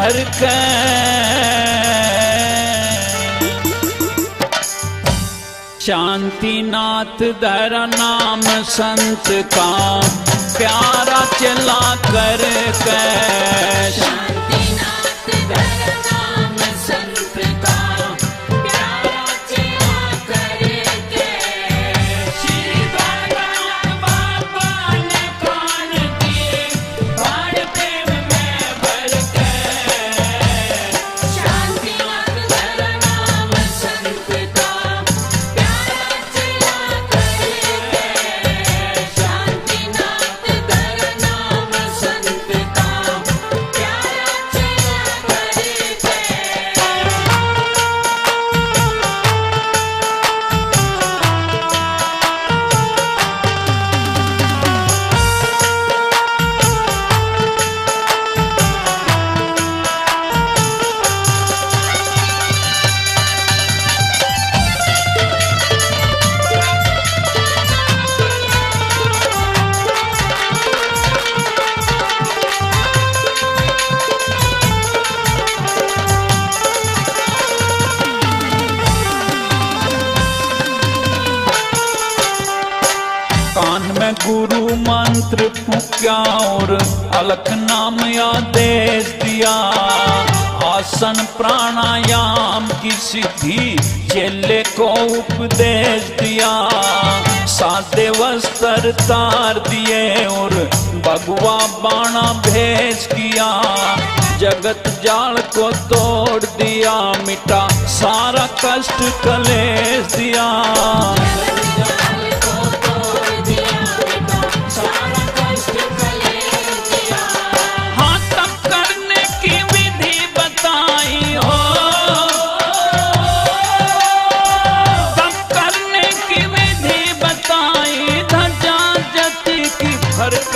भर के। शांतिनाथ धर नाम संत का प्यारा चला कर के। शांतिनाथ धर नाम संत का प्यारा चला कर के। श्री भगवान बाबा ने कान दिए बाण प्रेम में भर के। शांतिनाथ धर नाम संत का प्यारा चला कर के। शांतिनाथ धर नाम संत का प्यारा चला कर के। कान में गुरु मंत्र फूंका और अलख नाम आदेश दिया। आसन प्राणायाम की सिद्धि चेले को उपदेश दिया। सादे वस्त्र तार दिए और भगवा बाणा भेज किया। जगत जाल को तोड़ दिया, मिटा सारा कष्ट कलेश दिया। हाँ तब करने की विधि बताई हो, तब करने की विधि बताई। ध्वजा जति की फरक।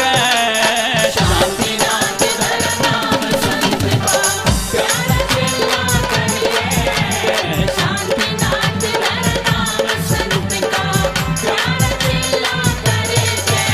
शांतिनाथ धर नाम संत का प्यारा चला कर के। शांतिनाथ धर नाम संत का प्यारा चला कर के।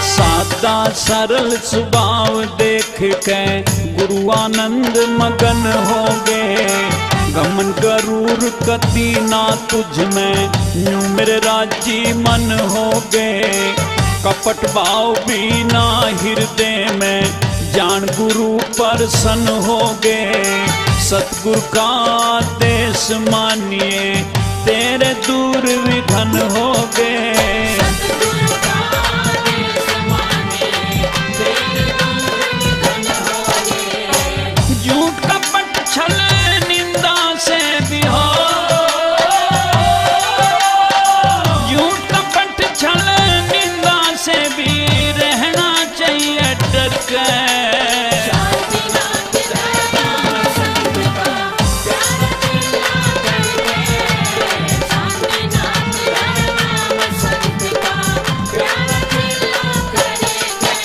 सादा सरल स्वभाव देख के गुरु आनंद मगन हो गए। गमन गरूर कति ना तुझ में, यूं मेरे राजी मन हो गए। कपट भाव भी ना हृदय में, जान गुरु प्रसन्न हो गए। सतगुरु का आदेश मानिए, तेरे दूर विघन हो गए। सतगुरु का आदेश मानिए, तेरे दूर विघन हो गए। झूठ कपट छल निंदा से भी हो, झूठ कपट छल निंदा से भी रहना चाहिए डर के। शांतिनाथ धर नाम संत का प्यारा चला कर के। शांतिनाथ धर नाम संत का प्यारा चला कर के।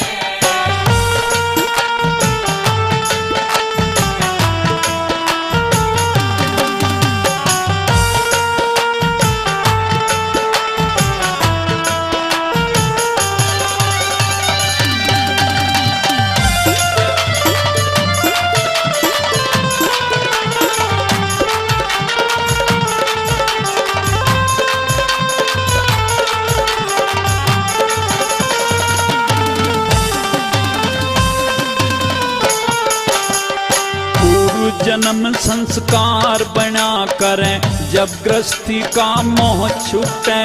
जन्म संस्कार बना करें, जब गृहस्थी का मोह छूटे।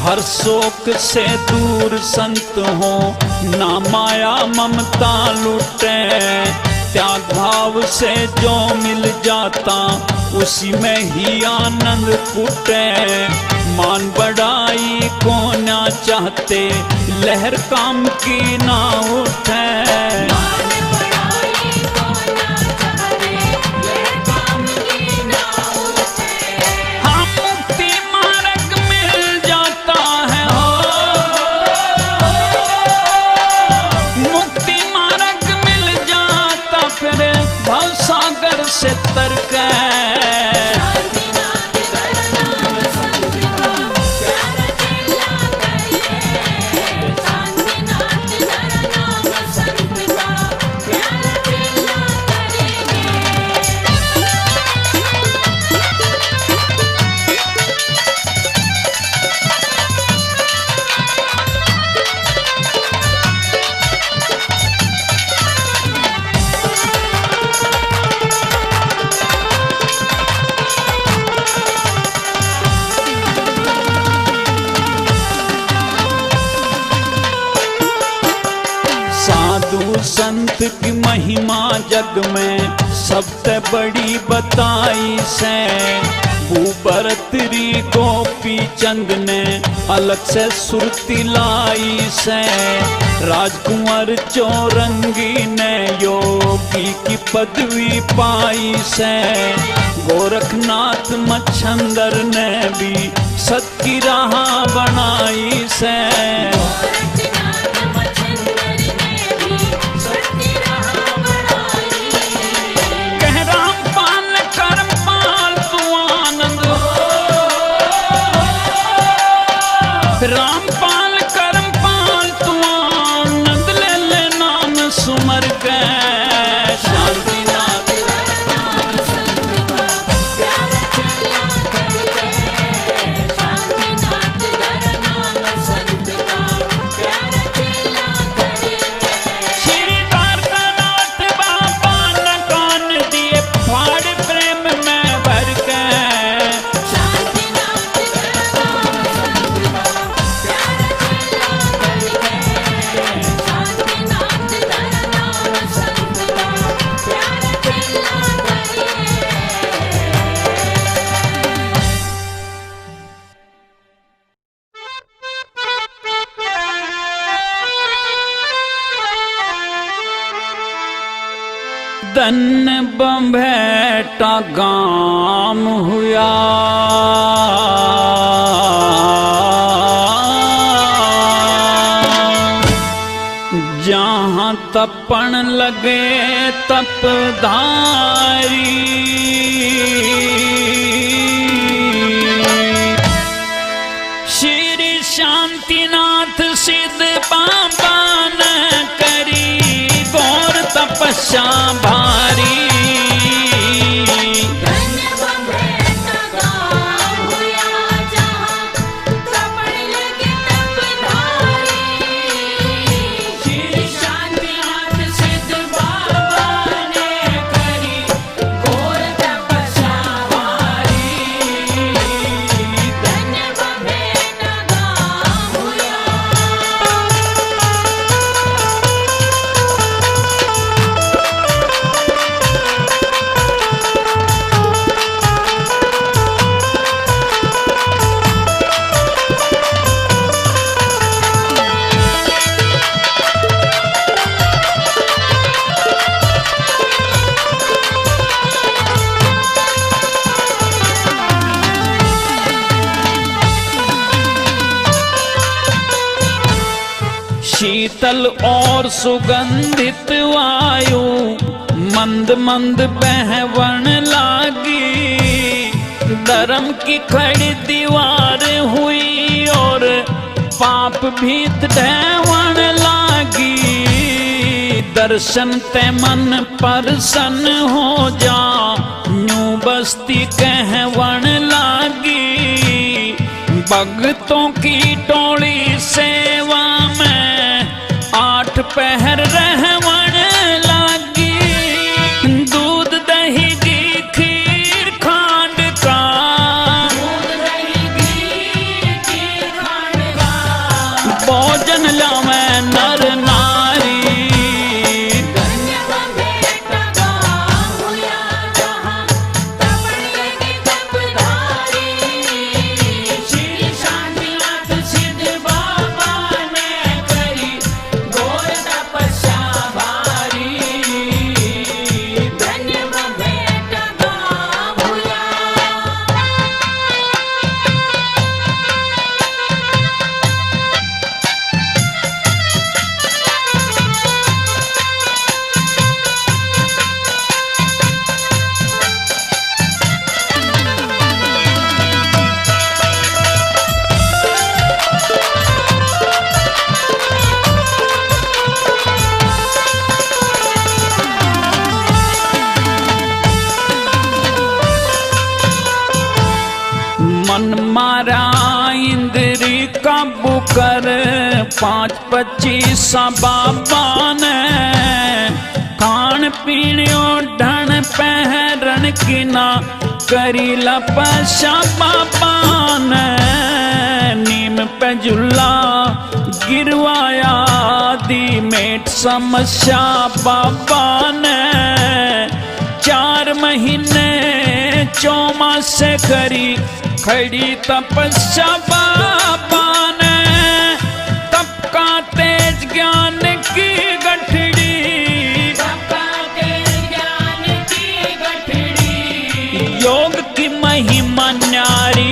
हर शोक से दूर संत हो, ना माया ममता लूटे। त्याग भाव से जो मिल जाता, उसी में ही आनंद फूटे। मान बढ़ाई को ना चाहते, लहर काम की ना उठे। हाँ संत की महिमा जग में सबसे बड़ी बताई से। भूभरतरी गोपी चंद ने अलग से सुरती लाई से। राजकुंवर चौरंगी ने योगी की पदवी पाई से। गोरखनाथ मच्छंदर ने भी सत की राह बनाई से। रामपाल करमपाल तू आनंद ले ले नाम सुमर के। शांतिनाथ नाम संत का प्यार चला करके। शांतिनाथ नाम संत का प्यार चला करके। श्री द्वारकानाथ बाबा न कान दिए फाड़ प्रेम में भर के। शांतिनाथ नाम संत का प्यार चला करके। शांतिनाथ नाम संत का प्यार चला करके। धन बंभेटा गाम हुआ। जहाँ तपन लगे तपधारी। श्री शांतिनाथ सिद्ध बाबा ने करी घोर तपस्या भारी। धन्य बंभेटा गाम हुआ। जहाँ तपन लगे तपधारी। श्री शांतिनाथ सिद्ध बाबा ने करी घोर तपस्या भारी। धन्य बंभेटा गाम हुआ। शीतल और सुगंधित वायु मंद मंद बहवन लागी। धर्म की खड़ी दीवार हुई और पाप भीत ढहवन लागी। दर्शन ते मन प्रसन्न हो जा न्यू बस्ती कहवन लागी। भक्तों की टोली सेवा में 8 पहर रहवन लागी। दूध दही घी खीर खांड का। भोजन लावे नर नारी। धन्य बंभेटा गाम हुआ। जहाँ तपन लगे तपधारी। श्री शांतिनाथ सिद्ध बाबा ने करी घोर तपस्या भारी। धन्य बंभेटा गाम हुआ। मन मारा इंद्री काबू कर 5-25 बाबा ने। खान पीणियों ढण पहरन की ना करी लपशा बाबा ने। नीम पे झूला गिरवाया दी मेट समस्या बाबा ने 4 महीने चौमासे करी खड़ी तपस्या बाबा ने तप का तेज ज्ञान की गठड़ी योग की महिमा न्यारी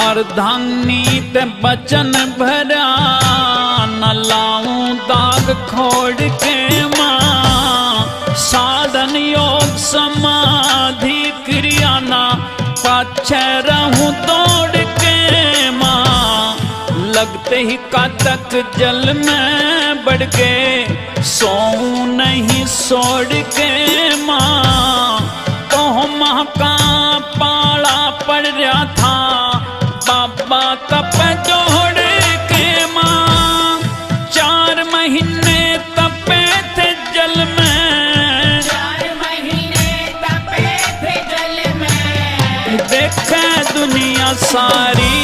अर्धांगनी ते बचन भरा न लाऊं दाग खोड़ के मां साधन योग समाधि क्रिया ना पाछे रहूं दौड़ के मां लगते ही कातक जल में बढ़ के सोऊं नहीं सोड़ के मां तो मां का पाला पड़ रहा था बाबा तप जोड़ के मां 4 महीने तपे थे जल में 4 महीने तपे थे जल में देखे दुनिया सारी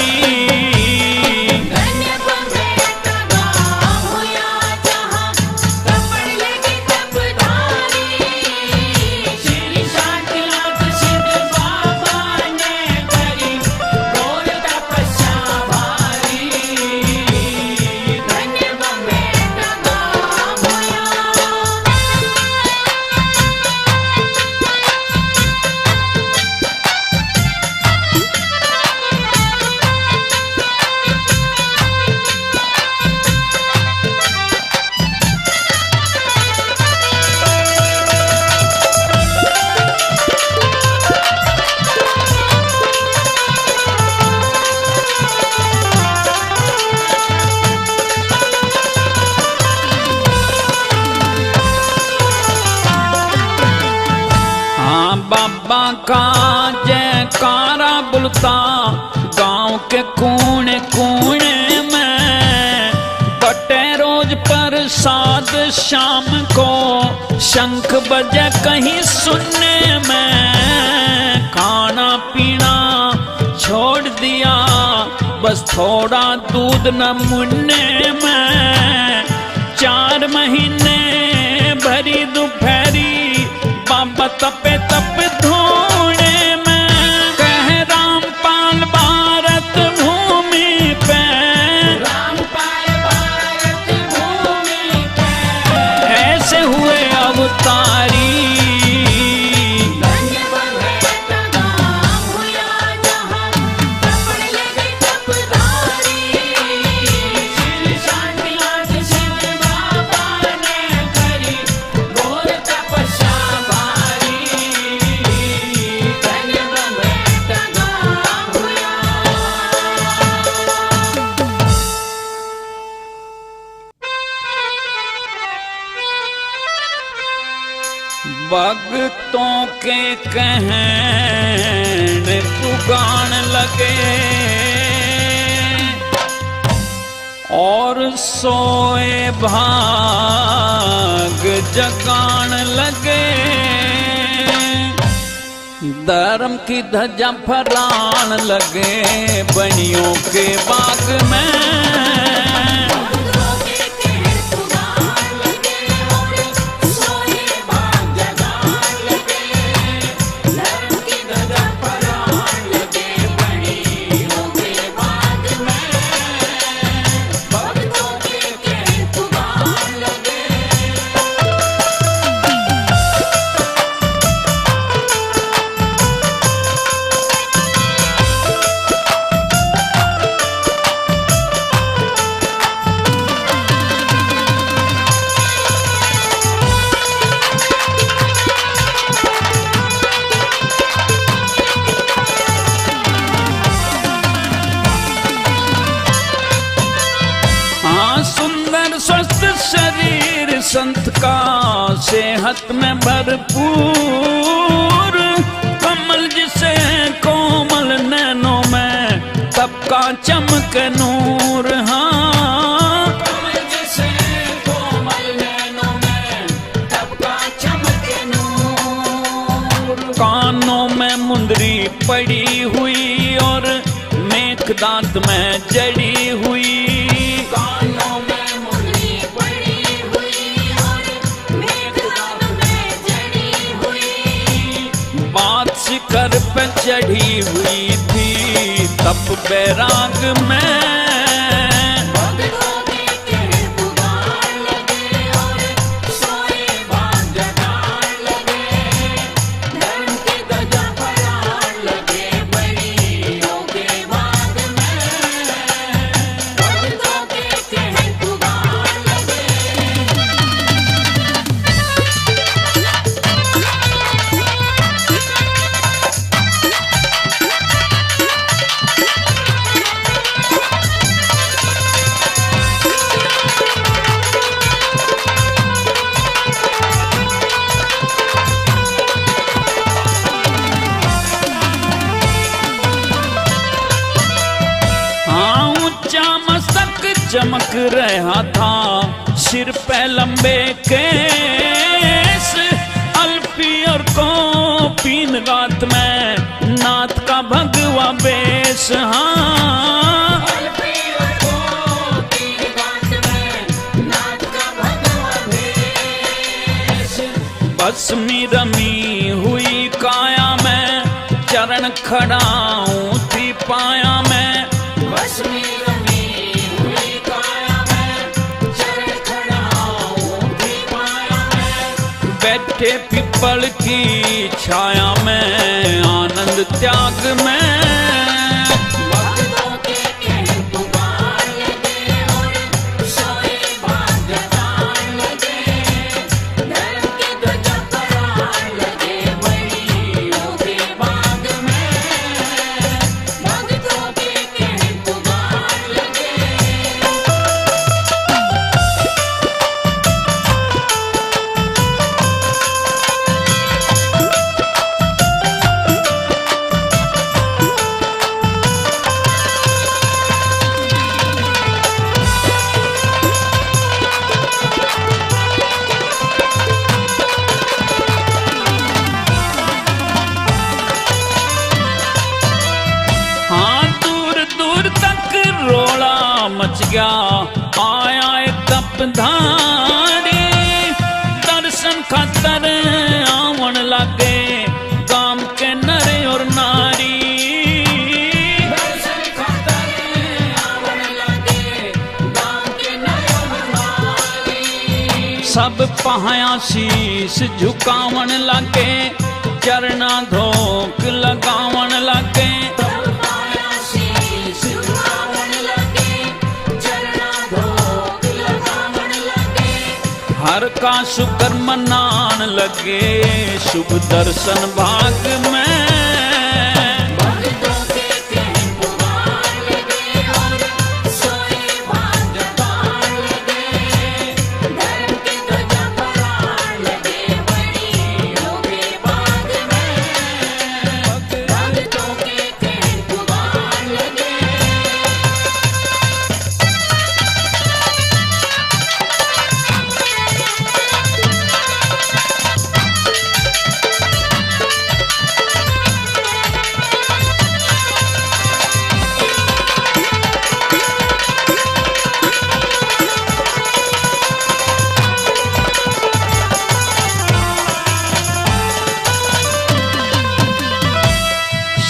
बाबा का जयकारा बुलता गांव के कोने कोने में बटे रोज प्रसाद शाम को शंख बजे कहीं सुनने में खाना पीना छोड़ दिया बस थोड़ा दूध न मुन्ने में 4 महीने भरी दोपहरी बाबा तपे तप धोने में कह रामपाल भारत भूमि पे रामपाल भारत भूमि पे ऐसे हुए अवतारी भक्तों के कहने पुगान लगे और सोए भाग जगान लगे धर्म की ध्वजा फहरान लगे बनियों के बाग में संत का सेहत में भरपूर, कमल जिसे कोमल नैनों में तब का चमक नूर। हाँ, कमल जैसे कोमल नैनों में तब का चमक नूर। कानों में मुंदरी पड़ी हुई और मेघदांत में जड़ी हुई, कानों में मुरली पड़ी हुई और मेघदांत में जड़ी हुई। बात शिखर पे चढ़ी हुई थी तप बैराग में, भक्तों के कहर पुकार लगे और सोए बाग जगार लगे। धर्म की ध्वजा फहरार लगे बलियों के बाग में। भक्तों के कहर पुकार लगे। हाँ ऊंचा मस्तक चमक रहा था, सिर पे लंबे केस, अल्फी और कोपीन रात में नाथ का भगवा बेस। हाँ, अलफियों को तीन बात में नाथ का भगवा भेष। भस्मी रमी हुई काया में चरण खड़ाऊं थी पाया में, भस्मी रमी हुई काया में चरण खड़ाऊं थी पाया में। बैठे पिपल की छाया में आनंद त्याग में, भक्तों के कहर पुकार लगे और सोए बाग जगार लगे। धर्म की ध्वजा फहरार लगे बलियों के बाग में। भक्तों के कहर पुकार लगे। हाँ दूर दूर तक रोला मच गया, आया एक तपधारी, दर्शन खातर आवन लगे गांव के नर और नारी। दर्शन खातर आवन लगे गाँव के नर नारी। सब पहाया शीश झुकावन लगे, चरना धोक लगावन लगे, सब पाया शीश झुकावन लगे, चरना धोक लगावन लगे। हर का शुक्र मनान लगे शुभ दर्शन भाग में। भक्तों के कहर पुकार लगे और सोए बाग जगार लगे। धर्म की ध्वजा फहरार लगे बलियों के बाग में। भक्तों के कहर पुकार लगे।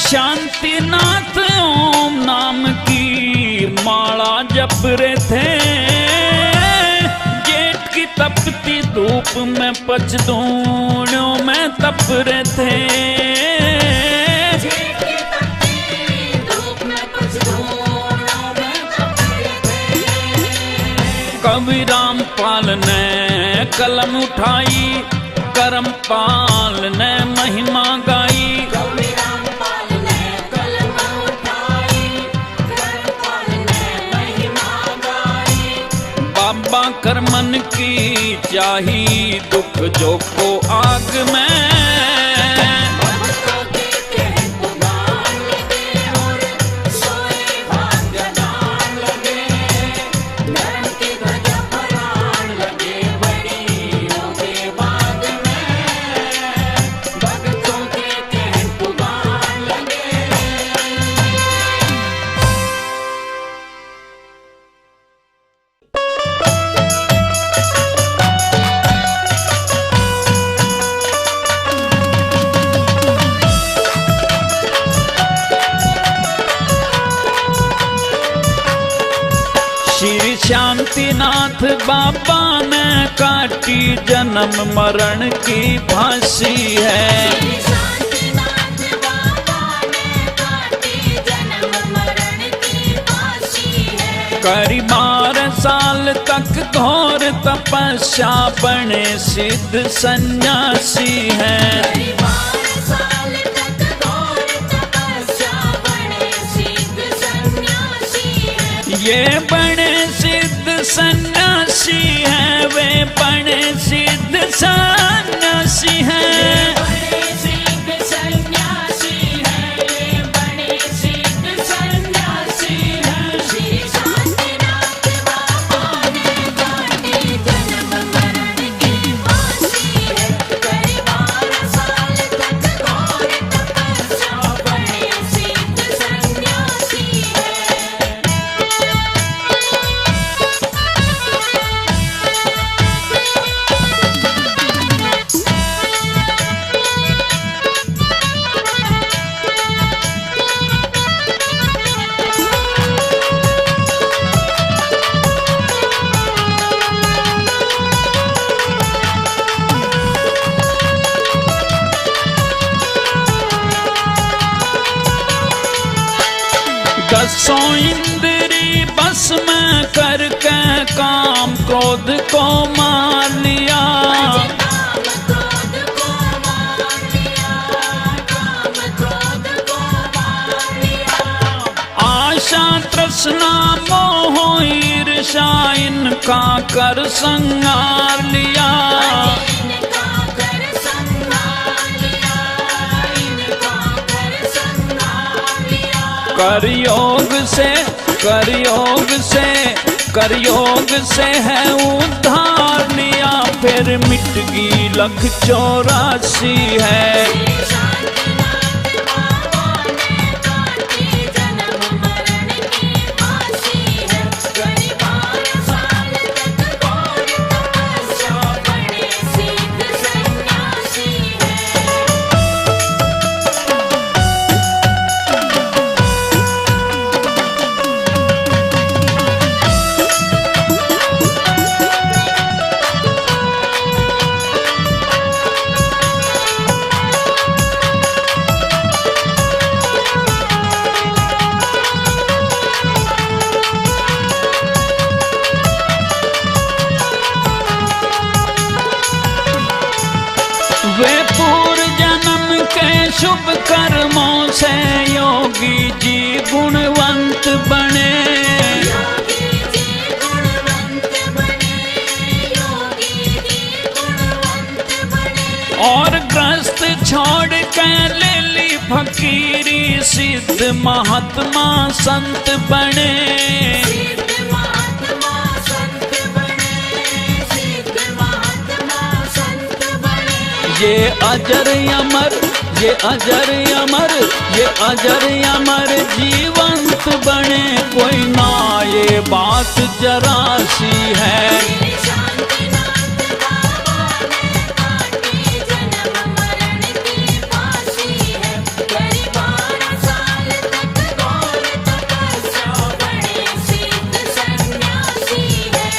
शांतिनाथ ओम नाम की माला जप रहे थे, जेठ की तपती धूप में पचदूणों में तप रहे थे। जेठ की तपती धूप में पचदूणों में तप रहे थे। कवि रामपाल ने कलम उठाई, करमपाल ने महिमा गाई, कवि रामपाल ने कलम उठाई, करमपाल ने महिमा गाई। बाबा करमन की स्याही दुख जो को आग में। भक्तों के कह पुकार लगे और सोए भाग्यदान लगे। धर्म की ध्वजा फहरान लगे बड़ियों के बाग में। भक्तों के कह पुकार लगे। श्री शांतिनाथ बाबा ने काटी जन्म मरण की फांसी है। श्री शांतिनाथ बाबा ने काटी जन्म मरण की फांसी है। करी 12 साल तक घोर तपस्या बने सिद्ध सन्यासी हैं। 12 साल तक घोर तपस्या बने सिद्ध सन्यासी है। ये बड़े सिद्ध सन्यासी हैं, वे बड़े सिद्ध सन्यासी हैं। बड़े सिद्ध सन्यासी है। ये बड़े सिद्ध सन्यासी है। श्री शांतिनाथ बाबा ने काटी जन्म मरण की फांसी है। 12 साल तक घोर तपस्या बने सिद्ध सन्यासी है। दसों इंद्री बस में करके काम क्रोध को मार लिया। काम क्रोध को मार लिया। काम क्रोध को मार लिया। आशा तृष्णा मोह ईर्षा इनका कर संहार लिया। इनका कर संहार लिया। इनका कर संहार लिया। करयोग से है उद्धार लिया। फिर मिट गई लख 84 है। श्री शांतिनाथ बाबा ने काटी जन्म मरण की फांसी है। 12 साल तक घोर तपस्या बने सिद्ध सन्यासी है। वे पूर्व जन्म के शुभ कर्मों से योगी जी गुणवंत बने। योगी जी गुणवंत बने। योगी जी गुणवंत बने। और ग्रस्त छोड़ के ले ली फकीरी सिद्ध महात्मा संत बने। सिद्ध महात्मा संत बने। सिद्ध महात्मा संत बने। ये अजर अमर, ये अजर अमर, ये अजर अमर जीवंत बने। कोई ना ये बात जरा सी है। श्री शांतिनाथ बाबा ने काटी जन्म मरण की फांसी है। 12 साल तक घोर तपस्या बने सिद्ध सन्यासी है।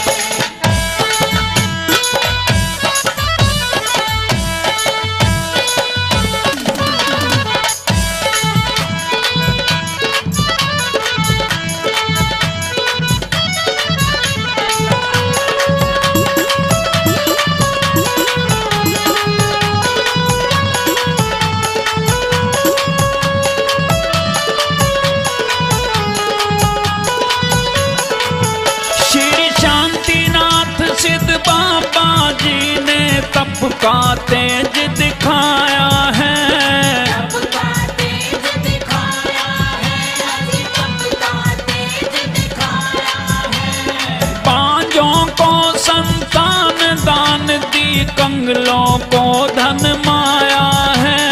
का तेज दिखाया है, रब का तेज दिखाया है, रब का तेज दिखाया है। बांझों को संतान दान दी, कंगलों को धन माया है,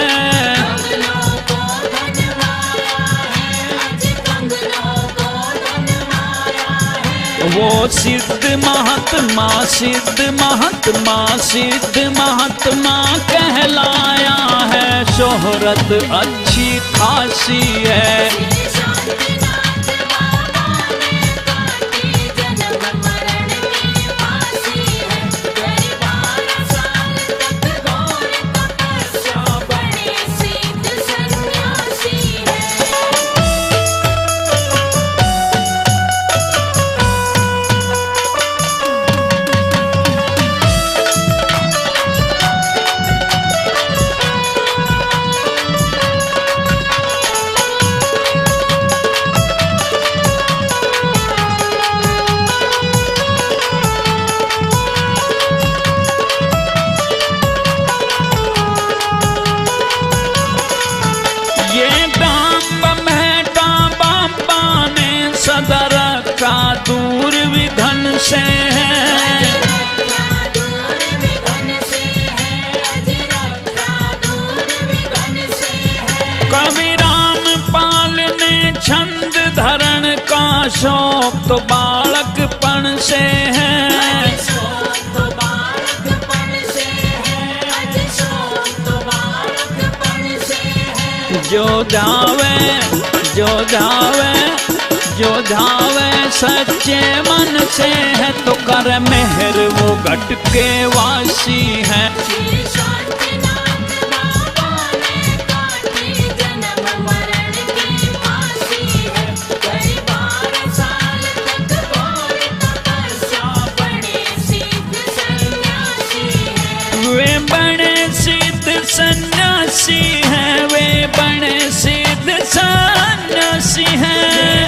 कंगलों को धन माया है, आज कंगलों को धन माया है। वो सिद्ध महात्मा सिद्ध महात्मा सिद्ध महात्मा कहलाया है, शोहरत अच्छी खासी है। श्री शांतिनाथ बाबा ने काटी जन्म मरण की फांसी है। कई 12 साल तक घोर तपस्या, बड़े सिद्ध सन्यासी है। ये डांब मेटा बाबा ने सदा रखा दूर विधन से है, रक्षा दूर विघन से है, अज रक्षा दूर विघन से है। कवि रामपाल ने छंद धरण का शौक तो बालकपण से है, अज शौक तो बालकपन से है, अज शौक तो बालकपन से है। जो जावे जो जावे जो जावे सच्चे मन से है, तो कर मेहर वो घट के वासी है। श्री शांतिनाथ बाबा ने काटी जन्म मरण की फांसी है। कई 12 साल तक घोर तपस्या, बड़े सिद्ध सन्यासी है। वे बड़े सिद्ध सन्यासी हैं, वे बड़े सिद्ध सन्यासी हैं।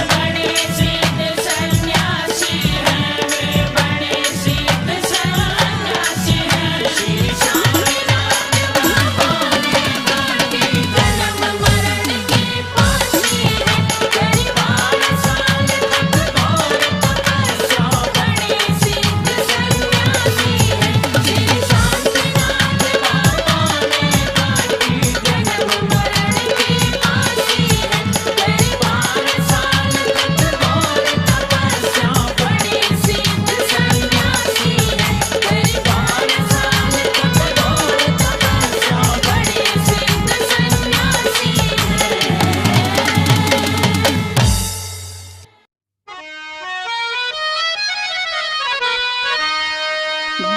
बड़े सिद्ध सन्यासी है, वे बड़े सिद्ध सन्यासी है। श्री शांतिनाथ बाबा ने काटी जन्म मरण की फांसी है। कई 12 साल तक घोर तपस्या, बड़े सिद्ध सन्यासी है। श्री शांतिनाथ बाबा ने काटी जन्म मरण की फांसी है। कई 12 साल तक घोर तपस्या, बड़े सिद्ध सन्यासी है। कई 12 साल तक घोर तपस्या, बड़े सिद्ध सन्यासी है।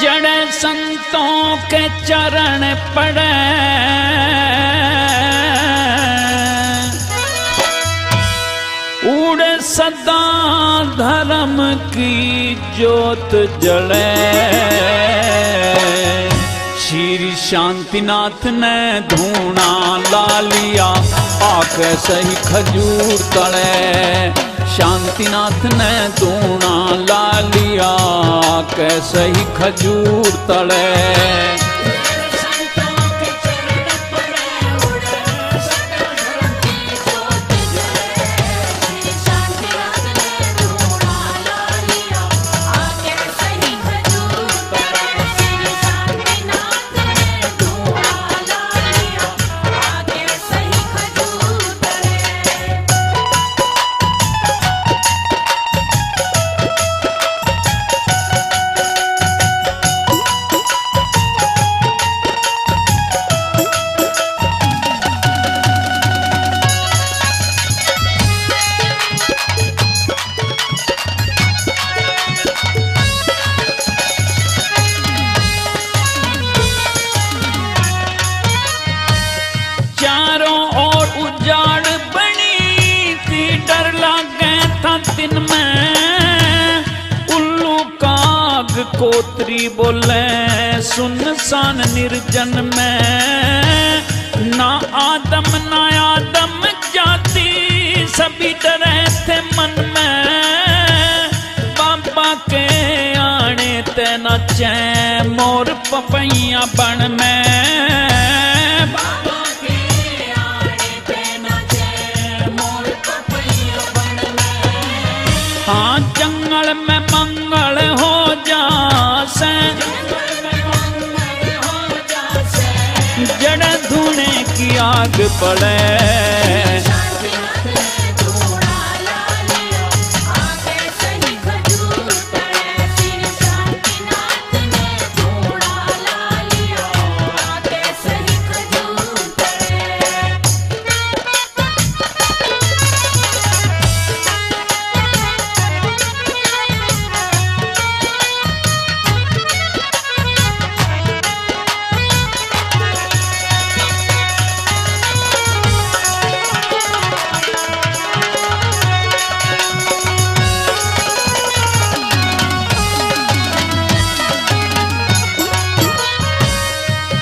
जड़े संतों के चरण पड़े, उड़े सदा धर्म की ज्योत जले। श्री शांतिनाथ ने धूना ला लिया, आके सही खजूर तले। शांतिनाथ ने धूना ला लिया, कैसे ही खजूर तले। संतों के चरण पड़े, उड़े सदा धर्म की ज्योत जले। श्री शांतिनाथ ने धूना ला लिया, आके सही खजूर तले। श्री शांतिनाथ ने धूना ला लिया, आके सही खजूर तले। चारों ओर उजाड़ बनी थी, डर लागे था दिन में। उल्लू काग कोतरी बोले सुनसान निर्जन में। ना आदम ना आदम जाती, सभी डरे थे मन में। बाबा के आने ते नचे मोर पैया बन में बाबा के आने पे नाचे मोर पपैया बन में। हाँ जंगल में मंगल हो जासे जड़ धुने की आग पड़े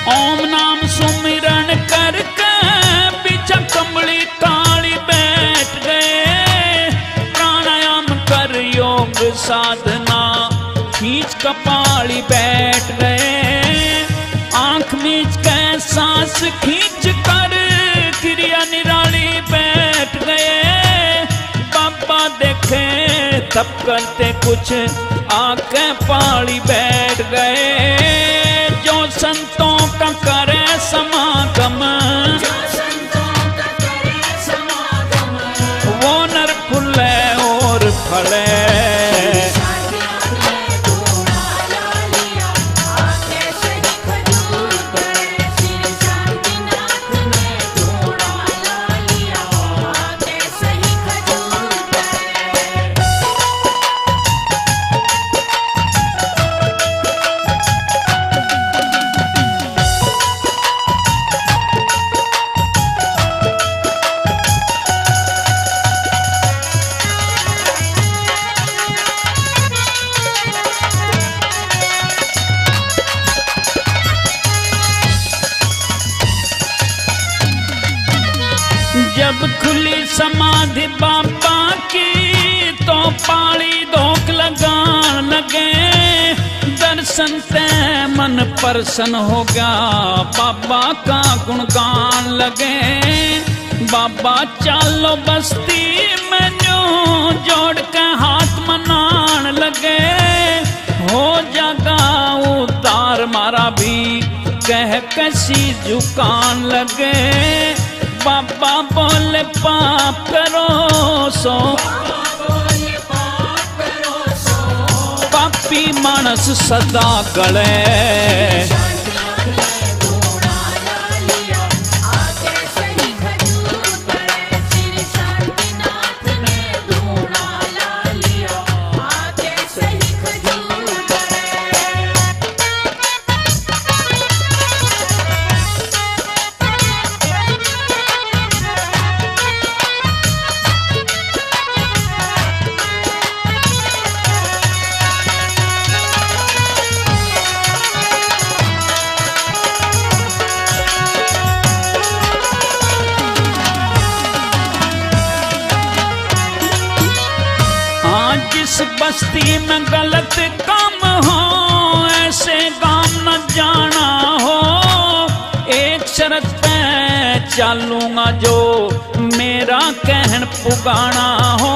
ओम नाम सुमिरन करके पीछे कमली काली बैठ गए। प्राणायाम कर योग साधना खींच कपाली बैठ गए। आंख मीच के सांस खींच कर क्रिया निराली बैठ गए। बाबा देखे तब करते कुछ आके पाली बैठ गए। जो संतों का करे समागम वो नर फुले और फले। जब खुली समाधि बाबा की तो पाली धोख लगान लगे। दर्शन से मन प्रसन्न हो गया बाबा का गुणगान लगे। बाबा चालो बस्ती में न्यू जोड़ के हाथ मनान लगे। हो जागा उतार मारा भी कह कसी झुकान लगे। बाबा बोले पाप करो सो पापी मानस सदा गले। जिस बस्ती में गलत काम हो ऐसे गांव न जाना हो। एक शर्त पे चलूंगा जो मेरा कहन पुगाना हो।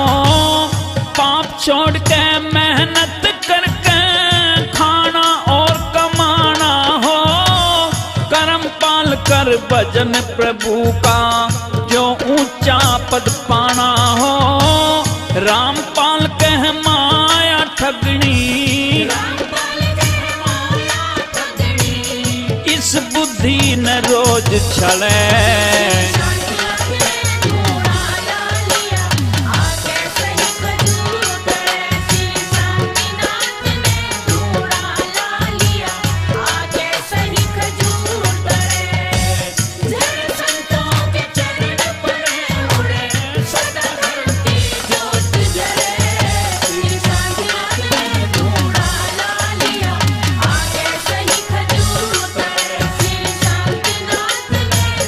पाप छोड़ के मेहनत करके खाना और कमाना हो। कर्म पाल कर भजन प्रभु का जो ऊंचा पद पाना हो। रामपाल कह माया ठगनी इस बुद्धि न रोज छले।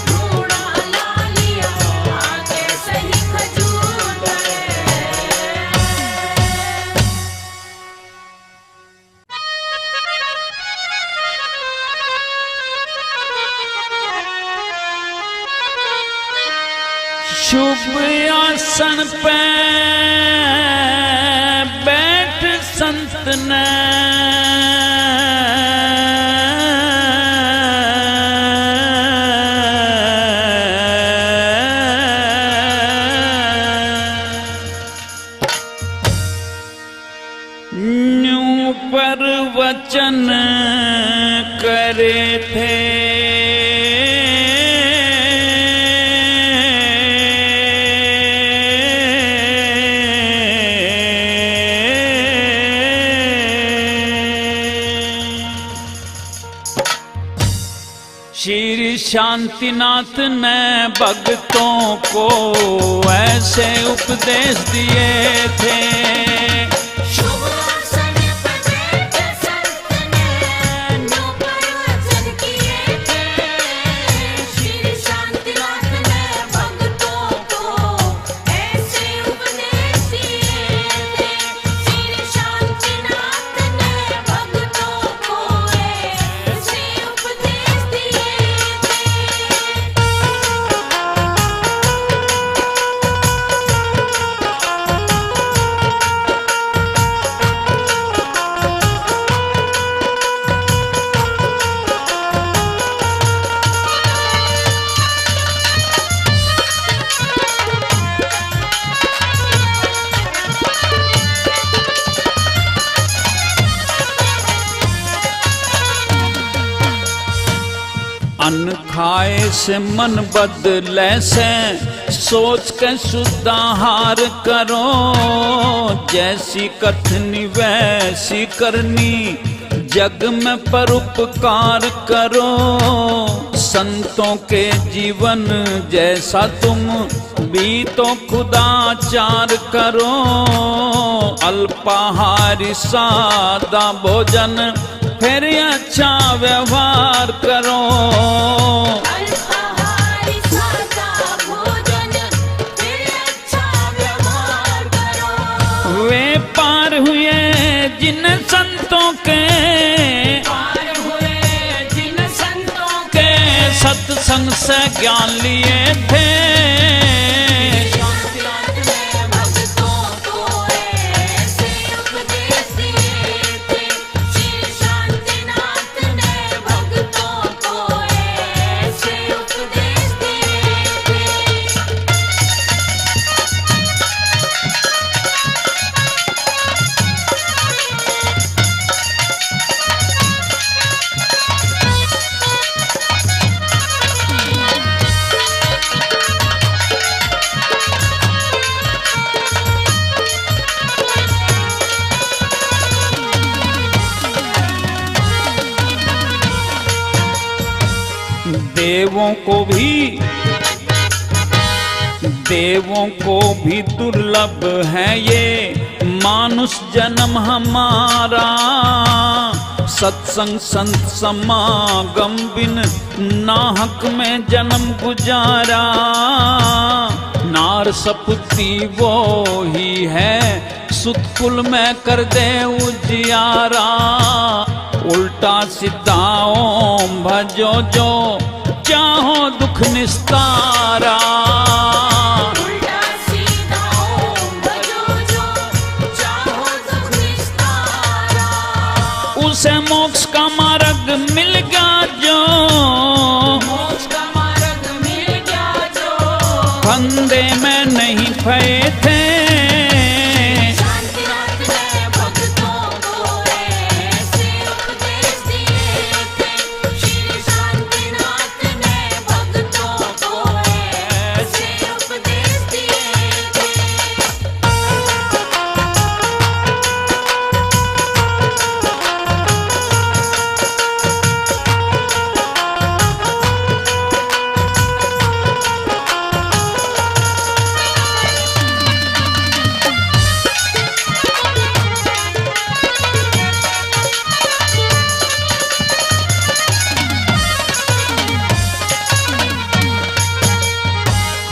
ढूंढा शुभ आसन पे बैठ संत ने न्यू पर वचन करे थे श्री शांतिनाथ ने भक्तों को ऐसे उपदेश दिए थे। शुभ आसन पे बैठ संत ने न्यू पर वचन किए थे। श्री शांतिनाथ ने भक्तों को ऐसे उपदेश दिए थे। श्री शांतिनाथ ने भक्तों को ऐसे उपदेश दिए थे। अन्न खाए से मन बदले से सोच के शुद्ध आहार करो। जैसी कथनी वैसी करनी जग में परोपकार करो। संतों के जीवन जैसा तुम भी तो खुदाचार करो। अल्पाहारी सादा भोजन फिर अच्छा व्यवहार करो। अल्पाहारी सादा भोजन फिर अच्छा व्यवहार करो। वे पार हुए जिन संतों के पार हुए जिन संतों के सत्संग से ज्ञान लिए थे। शांतिनाथ ने भक्तों को ऐसे उपदेश दिए थे। श्री शांतिनाथ ने भक्तों को ऐसे उपदेश दिए थे। देवों को भी दुर्लभ है ये मानुष जन्म हमारा। सत्संग संत समागम बिन नाहक में जन्म गुजारा। नार सपुती वो ही है सुतकुल में कर दे उजियारा। उल्टा सीधा ओम भजो जो चाहो दुख निस्तारा। उल्टा सीधा ओम भजो जो चाहो दुख निस्तारा। उसे मोक्ष का मार्ग मिल गया जो मोक्ष का मार्ग मिल गया जो फंदे में नहीं फंसे थे। शांतिनाथ ने भक्तों को ऐसे उपदेश दिए थे। श्री शांतिनाथ ने भक्तों को ऐसे उपदेश दिए थे।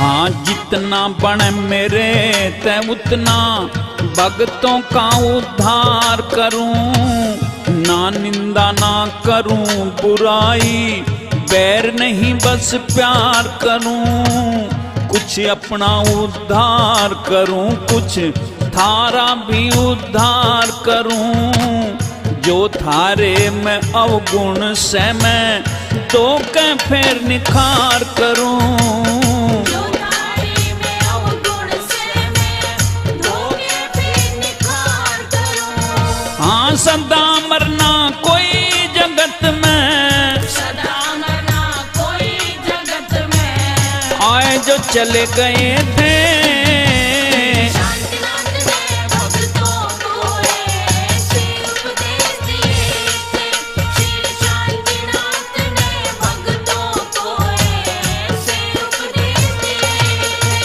हाँ जितना बने मेरे ते उतना भक्तों का उद्धार करूं। ना निंदा ना करूं बुराई बैर नहीं बस प्यार करूं। कुछ कुछ अपना उद्धार करूं, कुछ थारा भी उद्धार करूं। जो थारे में अवगुण से मैं तो के फिर निखार करूं। जो थारे में अवगुण से मैं धोखे फिर निखार करूं। हाँ सदा मरना कोई जगत में, सदा मरना कोई जगत में। आए जो चले गए थे। शांतिनाथ ने भक्तों को ऐसे उपदेश दिए थे। श्री शांतिनाथ ने भक्तों को ऐसे उपदेश दिए थे।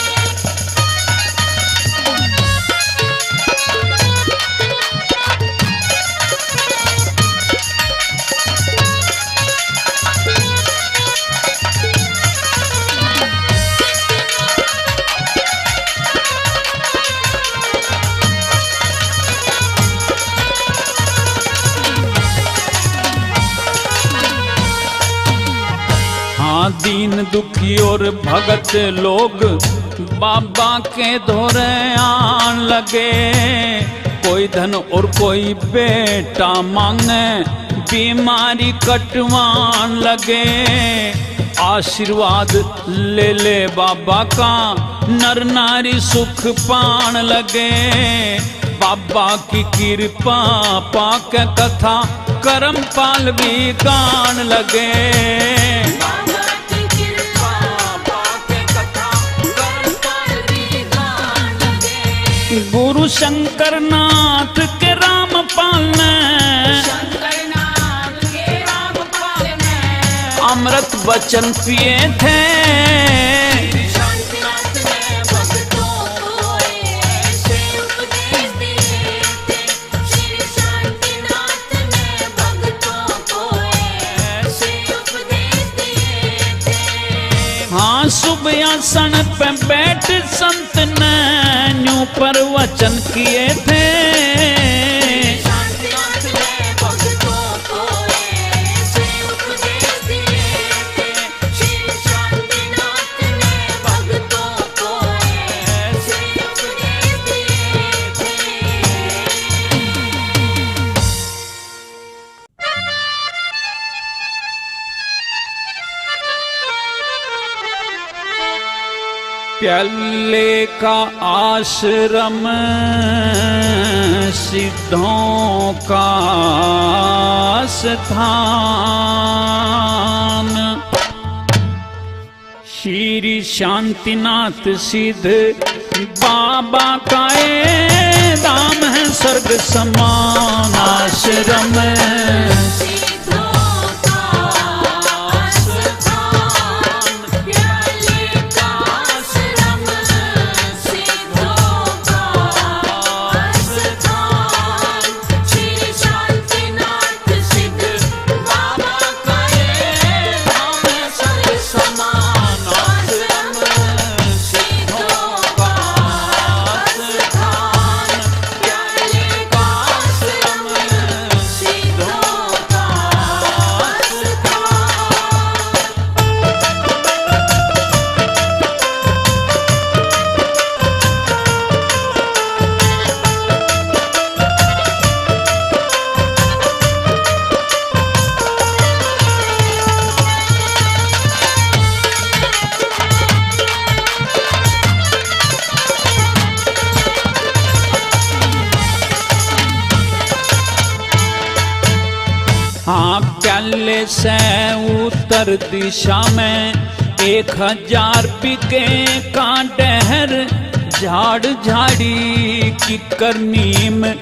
हाँ दीन दुखी और भगत लोग बाबा के धोरे आन लगे। कोई धन और कोई बेटा मांगे, बीमारी कटवान लगे। आशीर्वाद ले ले बाबा का, नर नारी सुख पान लगे। बाबा की कृपा पाके कथा करम पाल भी गान लगे। बाबा की कृपा पाके कथा करम पाल भी गान लगे। गुरु शंकर नाथ के राम पाल ने शंकरनाथ के रामपाल ने अमृत वचन पिए थे। शांतिनाथ ने भक्तों को ऐसे उपदेश दिए थे। श्री शांतिनाथ ने भक्तों को ऐसे उपदेश दिए थे। हाँ सुबह पे बैठ संत ने न्यू पर वचन किए थे। शांतिनाथ ने भक्तों को ऐसे उपदेश दिए थे। श्री शांतिनाथ ने भक्तों को ऐसे उपदेश दिए थे। प्याले का आश्रम सिद्धों का स्थान। श्री शांतिनाथ सिद्ध बाबा का ये दाम है, स्वर्ग समान आश्रम। सिद्धों का स्थान, प्याले का आश्रम। सिद्धों का स्थान, श्री शांतिनाथ सिद्ध बाबा का ये धाम है, स्वर्ग समान आश्रम। सिद्धों का स्थान, प्याले का आश्रम। सिद्धों का हाँ प्याले से उत्तर दिशा में 1000 पिके का डहर। झाड़ झाड़ी की करनी में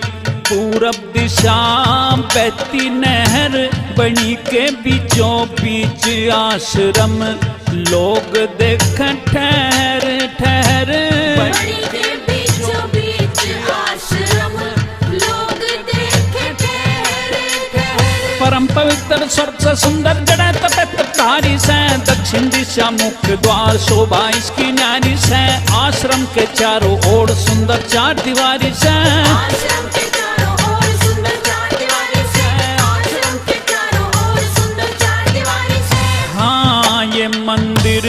पूरब दिशा बहती नहर। बनी के बीचों बीच आश्रम, लोग देख ठहर ठहर। बड़ी के बीचों बीच आश्रम, लोग देखे ठहर ठहर। परम पवित्र स्वर्ग से सुंदर जड़ा तपतारी से। दक्षिण दिशा मुख्य द्वार शोभा इसकी न्यारी से। आश्रम के चारों ओर सुंदर 4 दीवारी से। आश्रम के चारों ओर सुंदर 4 दीवारी से। आश्रम के चारों ओर सुंदर 4 दीवारी से। हाँ ये मंदिर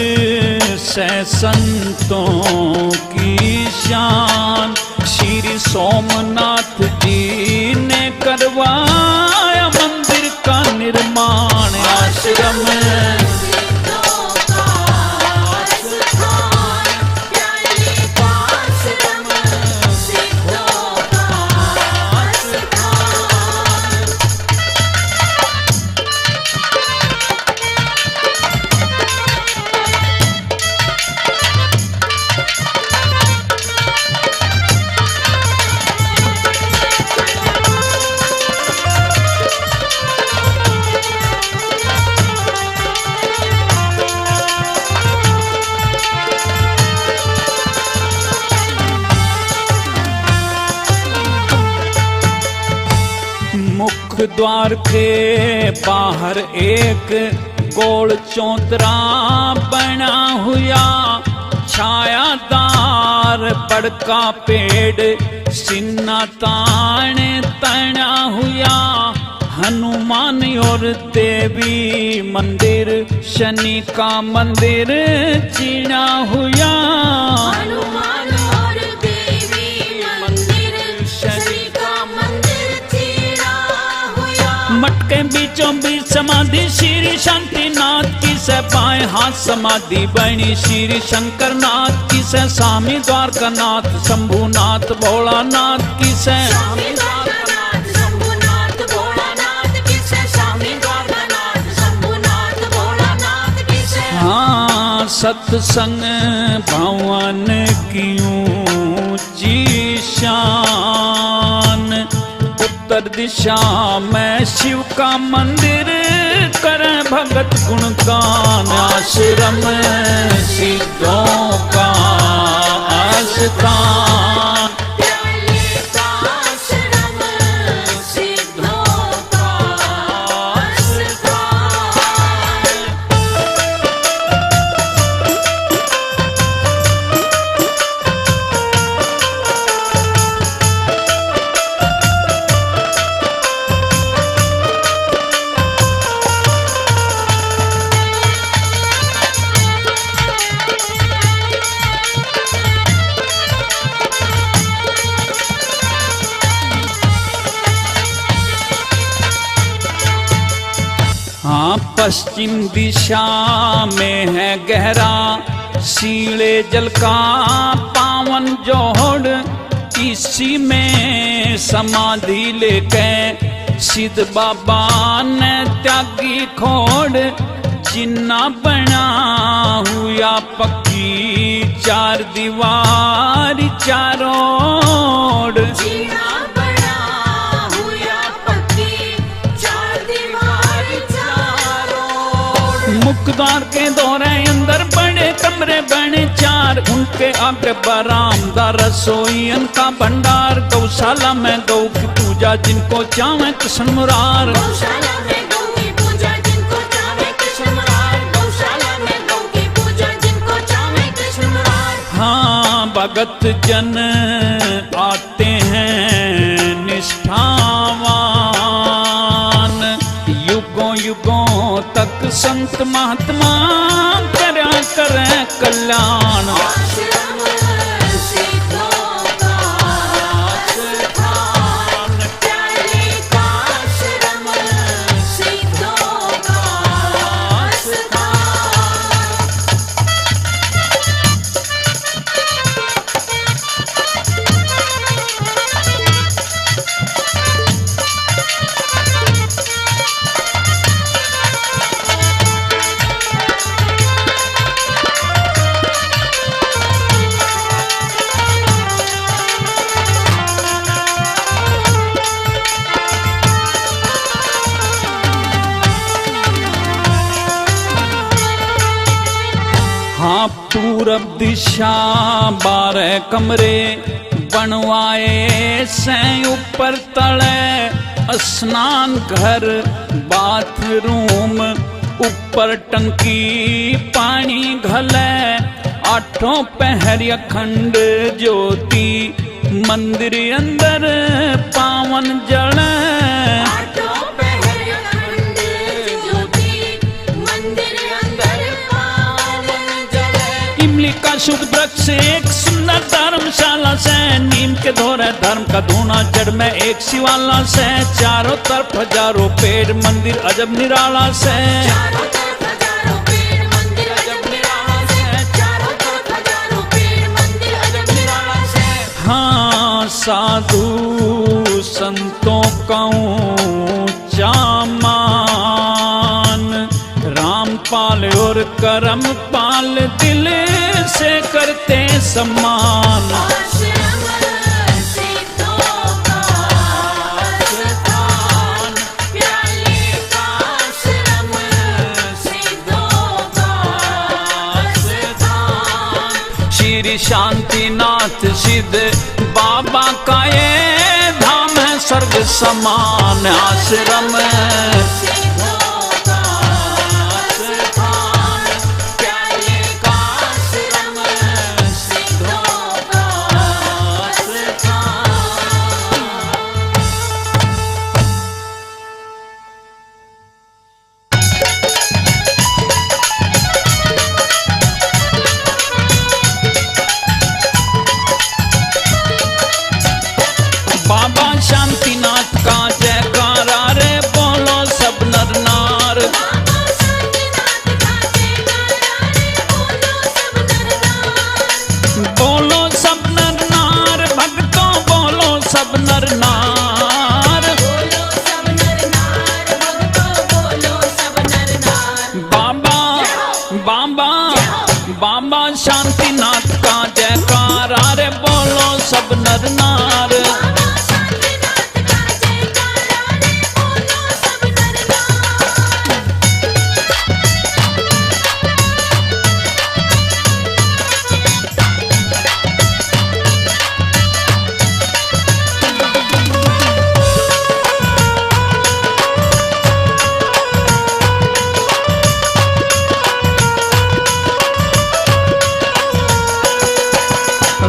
से संतों की शान। श्री सोमनाथ जी ने करवाया मंदिर का निर्माण। आश्रम सिद्धों का स्थान, प्यारे का आश्रम सिद्धों का स्थान। मुख द्वार के बाहर एक गोल चौतरा बना हुआ, छायादार बड़का पेड़ सिन्ना तान तना हुआ। हनुमान और देवी मंदिर, शनि का मंदिर चीना हुआ। हनुमान और देवी मंदिर, शनि का मंदिर चीना हुआ। मटके बीचों बीच समाधि श्री शांतिनाथ की से, बाएं हाथ समाधि बनी श्री शंकर नाथ की से। स्वामी द्वारकानाथ शंभुनाथ भोलानाथ की से। स्वामी द्वारकानाथ शंभुनाथ भोलानाथ की से, स्वामी द्वारकानाथ शंभुनाथ भोलानाथ की से। हाँ, सत्संग भवन की ऊंची शान। उत्तर दिशा में शिव का मंदिर करें भगत गुणगान। आश्रम सिद्धों का स्थान, प्यारे का आश्रम सिद्धों का स्थान। हाँ, पश्चिम दिशा में है गहरा सीले जल का पावन जोड़। इसी में समाधि लेके सिद्ध बाबा ने त्यागी खोड़। जिन्ना बना हुआ पक्की चार दीवार चारों ओर। जीना बना हुआ पक्की चार दीवार चारों। मुख्य द्वार के दौरे अंदर बड़े कमरे बने चार। उनके आगे बरामदा रसोईयन का भंडार। गौशाला में गौ की पूजा जिनको चाहे कृष्ण मुरार। गौशाला में गौ की पूजा जिनको चाहे कृष्ण मुरार। गौशाला में गौ की पूजा जिनको चाहे कृष्ण मुरार। हाँ, भगत जन आते हैं निष्ठावान। युगों युगों तक संत महात्मा करा करें कल्याण। आश्रम सिद्धों का स्थान, प्यारे का आश्रम सिद्धों का स्थान। हाँ, पूरब दिशा 12 कमरे बनवाए से। ऊपर तले स्नान घर बाथरूम। ऊपर टंकी पानी घले। आठों पहर अखंड ज्योति मंदिर अंदर पावन जड़े। आठों पहर अखंड ज्योति मंदिर अंदर पावन जले। इमली शुद्ध वृक्ष एक सुंदर धर्मशाला से, नीम के धोरे धर्म का धूना, जड़ में एक शिवाला से, चारों तरफ हजारों पेड़ मंदिर अजब निराला से। चारों तरफ हजारों पेड़ मंदिर अजब निराला से, चारों तरफ हजारों पेड़ मंदिर अजब निराला से। हाँ साधु संतों का ऊंचा मान, रामपाल और करमपाल दिल से करते सम्मान। आश्रम सिद्धों का स्थान, प्याले का आश्रम सिद्धों का स्थान। श्री शांतिनाथ सिद्ध बाबा का ये धाम है स्वर्ग समान। आश्रम सिद्धों का स्थान, प्याले का आश्रम सिद्धों का स्थान। बाबा शांतिनाथ का जयकारा रे बोलो सब नर नार। बाबा शांतिनाथ का जयकारा रे बोलो सब नर नार। बोलो सब नर नार, भक्तों बोलो सब नर नार। बोलो सब नर नार, भक्तों बोलो सब नर नार। बाबा बाबा बाबा शांतिनाथ का जयकारा रे बोलो सब नर नार। बाबा शांतिनाथ का जयकारा रे बोलो सब नर नार।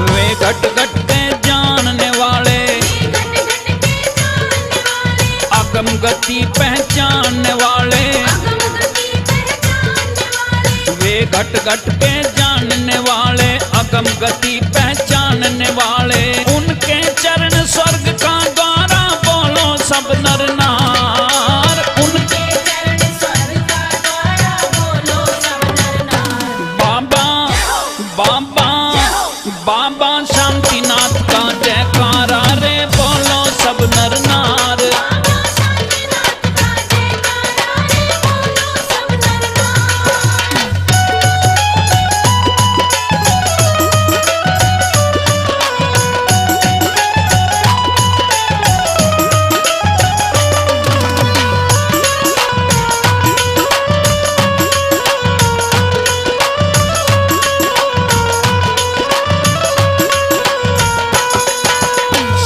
वे घट घट के जानने वाले, घट घट के जानने वाले, अगम गति पहचानने वाले। अगम गति पहचानने वाले। वे घट घट के जानने वाले, अगम गति पहचानने वाले। उनके चरण स्वर्ग का द्वारा बोलो सब नर नार। उनके के चरण स्वर्ग का द्वारा बोलो सब नर नार। बाबा बाबा बाबा शांतिनाथ का जयकारा रे बोलो सब नर नार। बाबा शांतिनाथ का जयकारा रे बोलो सब नर नार।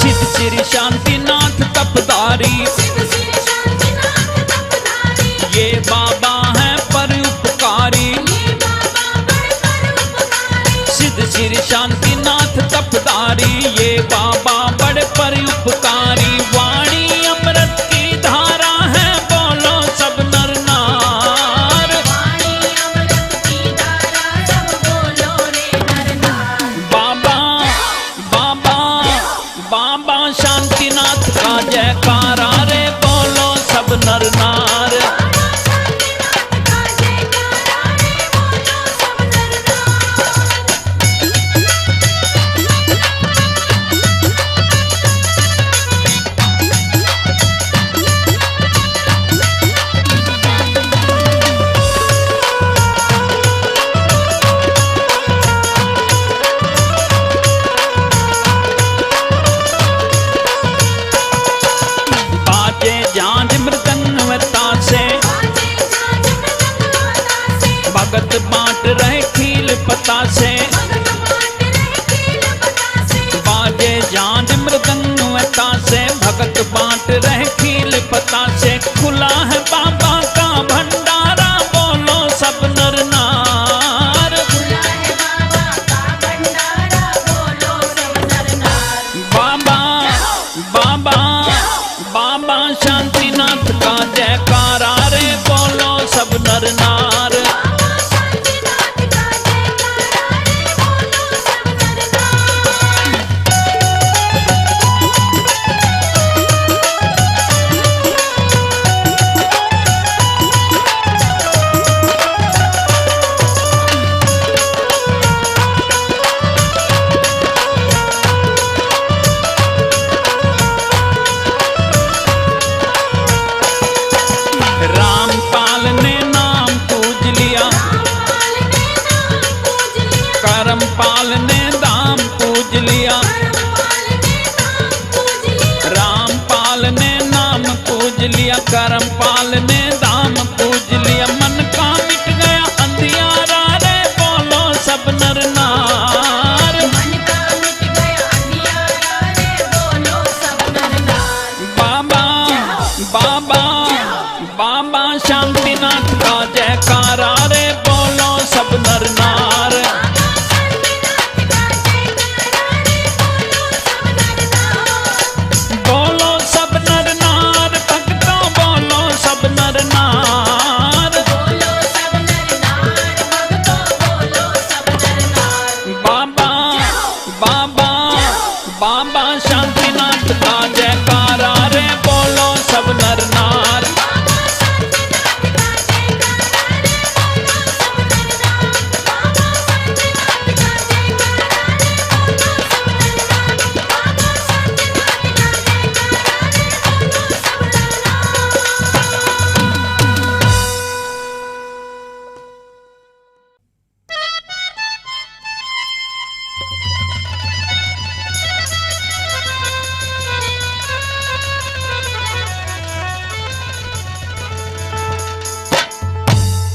सिद्ध श्री शांतिनाथ तपधारी, सिद्ध श्री शांतिनाथ तपधारी। ये बाबा है परोपकारी। ये बाबा बड़े परोपकारी। सिद्ध श्री शांतिनाथ तपधारी, ये बाबा बड़े परोपकारी। वाणी अमृत की धारा है बोलो सब नर नार। वाणी अमृत की धारा सब बोलो रे नर नार। बाबा बाबा बाबा शांतिनाथ का जयकारा रे बोलो सब नर नार। बाबा शांतिनाथ का जयकारा रे बोलो सब नर नार। बाजे झांझ मृदंग व तासे, बाजे झांझ मृदंग तासे, भगत बांट रहे खील पतासे। भगत बांट रहे खील बतासे। बाजे झांझ मृदंग व तासे, भगत बांट रहे खील पतासे। खुला है बाबा का भंडारा बोलो सब नर नार। खुला है बाबा का भंडारा बोलो सब नर नार। बाबा बाबा बाबा शांतिनाथ का जयकारा रे बोलो सब नर नार। बाबा शांतिनाथ का जयकारा रे बोलो धर्मपाल ने धाम पूज लिया, रामपाल ने नाम पूज लिया, करमपाल ने धाम पूज लिया। मन का मिट गया अंधियारा रे बोलो सब नर नार। मन का मिट गया अंधियारा रे बोलो सब नर नार। बाबा बाबा बाबा शांतिनाथ का जयकारा रे बोलो सब नर नार। बोलो सब नर नार, भक्तों बोलो सब नर नार। बोलो सब नर नार, भक्तों बोलो सब नर नार। बाबा बाबा बाबा शांतिनाथ का जयकारा रे बोलो सब नर नार। बाबा शांतिनाथ का जयकारा रे बोलो सब नर नार। बाबा शांतिनाथ का जयकारा रे बोलो सब नर नार। बाबा शांतिनाथ का जयकारा रे बोलो सब नर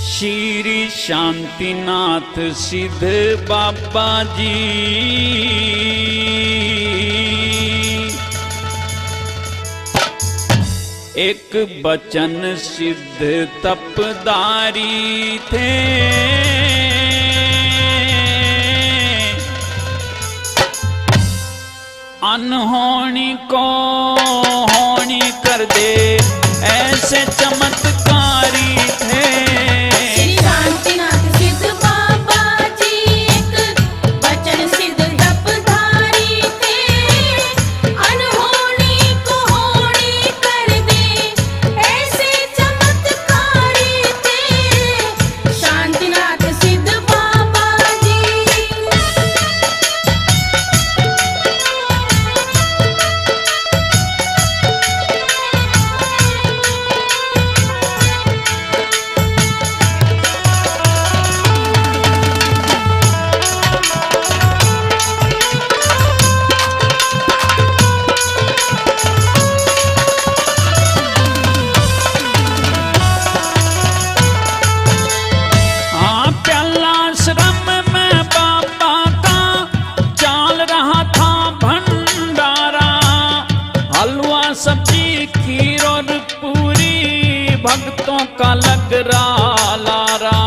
श्री शांतिनाथ सिद्ध बाबा जी एक बचन सिद्ध तपदारी थे। अनहोनी को होनी कर दे ऐसे चमत्कारी थे। श्री शांतिनाथ सिद्ध बाबा जी एक बचन सिद्ध तपधारी थे। अनहोनी को होनी कर दे ऐसे चमत्कारी थे। शांतिनाथ सिद्ध बाबा जी। हाँ प्याला आश्रम में बाबा का चाल रहा था भंडारा। हलवा सब्जी खीर और पूरी भक्तों का लग रहा लारा।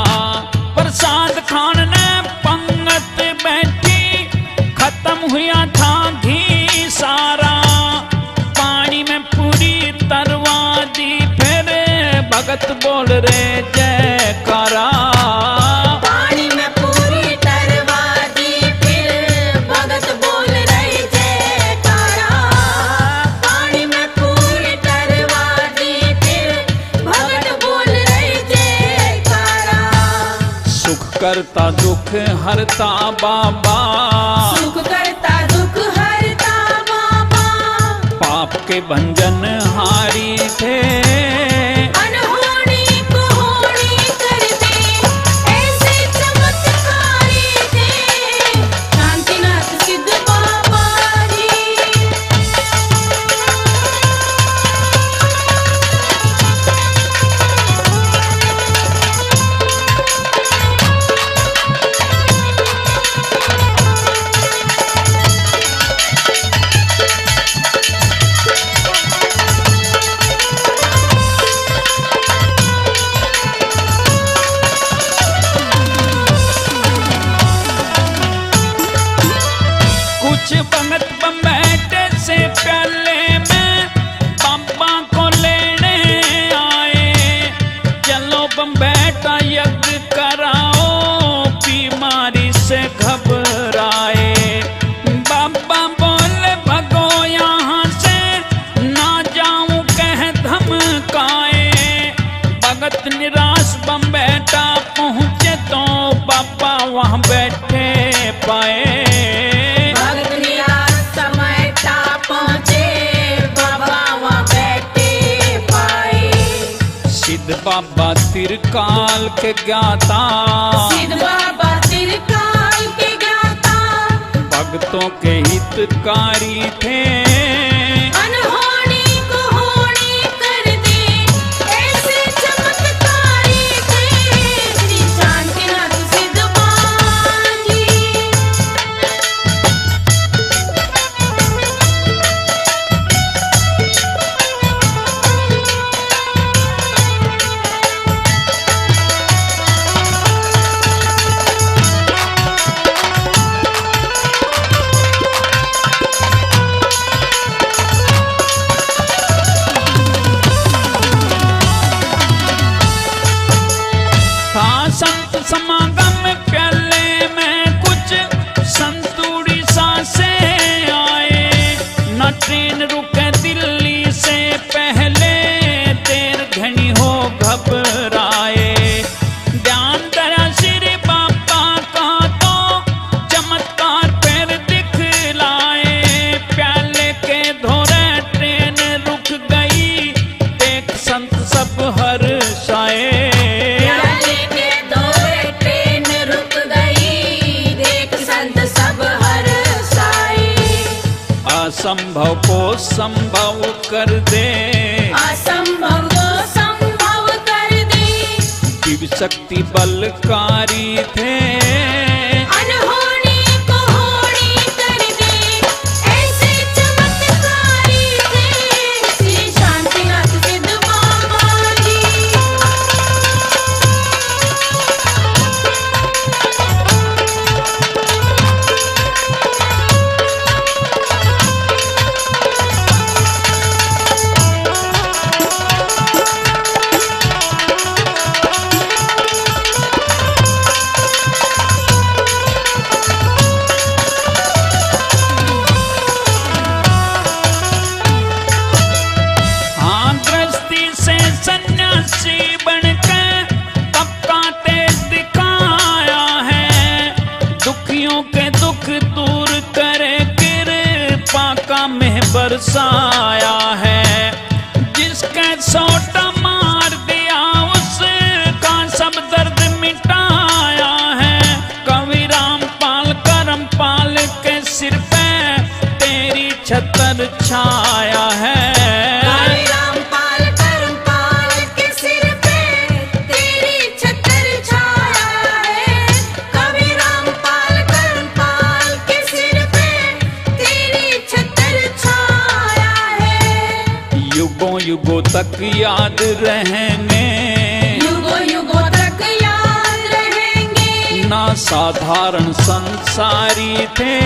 प्रसाद खाने पंगत बैठी खत्म हुआ था घी सारा। पानी में पूरी तरवा दी फिर भगत बोल रे जयकारा। पानी में पूरी तरवा दी फिर भगत बोल रहे जयकारा। पानी में पूरी तरवा दी फिर भगत बोल रहे जयकारा। सुख करता दुख हरता बाबा, सुख करता दुख हरता बाबा। पाप के भंजन हारी थे। अनहोनी को होनी कर दे ऐसे चमत्कारी थे। शांतिनाथ सिद्ध बाबा जी। कुछ भगत बम्बैटे से प्याले में बाबा को लेने आए। चलो बम्बैटा यज्ञ कराओ बीमारी से घबराए। बाबा बोले भगो यहाँ से ना जाऊं कह धमकाए। भगत निराश बम्बैटा पहुँचे तो बाबा वहाँ बैठे पाए। भगत निराश समय ता पहुँचे बाबा वहाँ बैठे पाए। सिद्ध बाबा तिरकाल के ज्ञाता, सिद्ध बाबा तिरकाल के ज्ञाता। भक्तों के हितकारी थे। अनहोनी को होनी कर दे, ऐसे चमत्कारी थे श्री शांतिनाथ सिद्ध बाजी। था संत समागम प्याले में कुछ संत उड़ीसा से आए, न ट्रेन रुके दिल्ली से पहले, देर घनी हो घबराए। ध्यान धरा श्री बाबा का तो चमत्कार पैर दिखलाए, प्याले के धोरे ट्रेन रुक गई, देख संत सब हर्षाए। प्याले के दौरे ट्रेन रुक गई, देख संत सब हर्षाए। असंभव को संभव कर दे, असंभव को संभव कर दे, शिव शक्ति बलकारी थे। अनहोनी को होनी कर दे, ऐसे चमत्कारी थे श्री शांतिनाथ सिद्ध बाबा जी। हाँ गृहस्थी से सन्यासी बनकर तब का तेज दिखाया है, दुखियों के दुख दूर करे कृपा का मेह बरसाया है। जिसके सोटा मार दिया उसका सब दर्द मिटाया है, कवि रामपाल करमपाल के सिर पे तेरी छतर छाया है। कवि रामपाल करमपाल के सिर पे तेरी छत्र छाया है, कवि रामपाल करमपाल के सिर पे तेरी छत्र छाया है। युगों युगों तक याद रहेंगे, युगों युगों तक याद रहेंगे, ना साधारण संसारी थे।